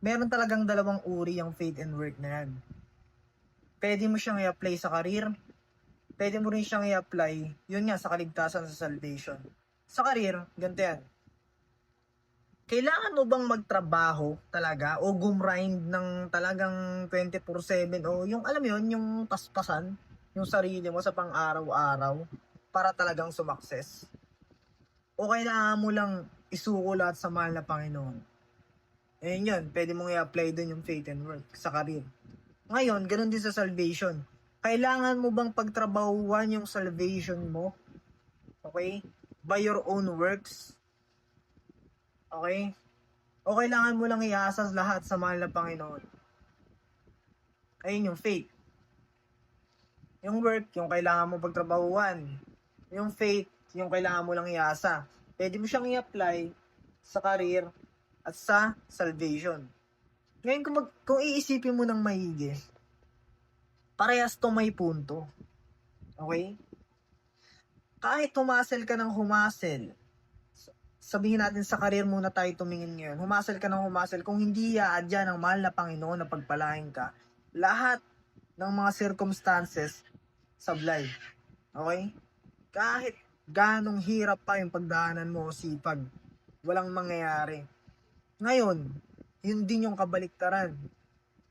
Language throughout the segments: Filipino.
meron talagang dalawang uri ang faith and work na yan. Pwede mo siyang i-apply sa career, pwede mo rin siyang i-apply, yun nga, sa kaligtasan, sa salvation. Sa career, ganito yan. Kailangan mo bang magtrabaho talaga o gumrind ng talagang 24/7 o yung alam mo yun, yung paspasan yung sarili mo sa pang-araw-araw para talagang sumakses? O kailangan mo lang isuko lahat sa mahal na Panginoon? Ayun yun, pwede mong i-apply dun yung faith and work sa career. Ngayon, ganun din sa salvation. Kailangan mo bang pagtrabahuan yung salvation mo? Okay? By your own works? Okay? O kailangan mo lang iasas lahat sa mahal na Panginoon? Ayun yung faith. Yung work, yung kailangan mo pagtrabahuan. Yung faith, yung kailangan mo lang iasa. Pwede mo siyang i-apply sa career at sa salvation. Ngayon, kung iisipin mo ng maigi, parehas to may punto. Okay? Kahit humasel ka ng humasel, sabihin natin sa career muna tayo tumingin ngayon, humasel ka ng humasel, kung hindi iaadya ng mahal na Panginoon na pagpalain ka, lahat ng mga circumstances sablay. Okay? Kahit ganong hirap pa yung pagdaanan mo o sipag, walang mangyayari. Ngayon, yun din yung kabaliktaran.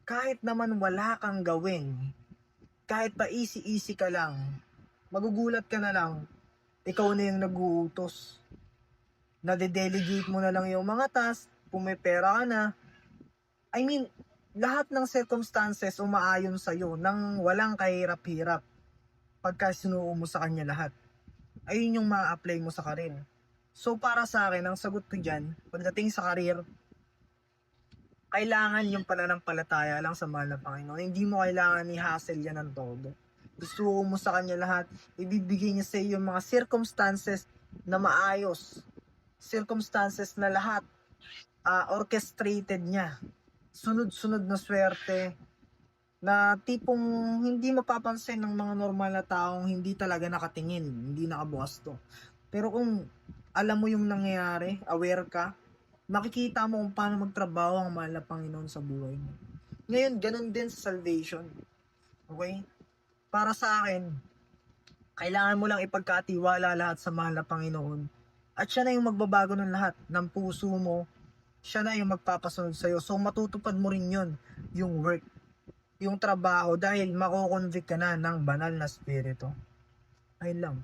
Kahit naman wala kang gawin, kahit pa easy-easy ka lang, magugulat ka na lang, ikaw na yung nag-uutos. Nade-delegate mo na lang yung mga task, pumipera ka na. I mean, lahat ng circumstances umaayon sa'yo nang walang kahirap-hirap pagka sinuo mo sa kanya lahat. Ayun yung ma-apply mo sa karir. So para sa akin, ang sagot ko dyan, pagdating sa karir, kailangan yung pananampalataya lang sa mahal na Panginoon. Hindi mo kailangan i-hassle yan ng todo. Gusto mo sa kanya lahat, ibibigay niya sa iyo yung mga circumstances na maayos. Circumstances na lahat orchestrated niya. Sunod-sunod na swerte na tipong hindi mapapansin ng mga normal na taong hindi talaga nakatingin, hindi nakabukas to. Pero kung alam mo yung nangyayari, aware ka, makikita mo kung paano magtrabaho ang mahal na Panginoon sa buhay mo. Ngayon, ganun din sa salvation. Okay? Para sa akin, kailangan mo lang ipagkatiwala lahat sa mahal na Panginoon. At siya na yung magbabago ng lahat ng puso mo. Siya na yung magpapasunod sa'yo. So matutupad mo rin yun, yung work, yung trabaho, dahil mako-convict ka na ng banal na spirito. Ayun lang.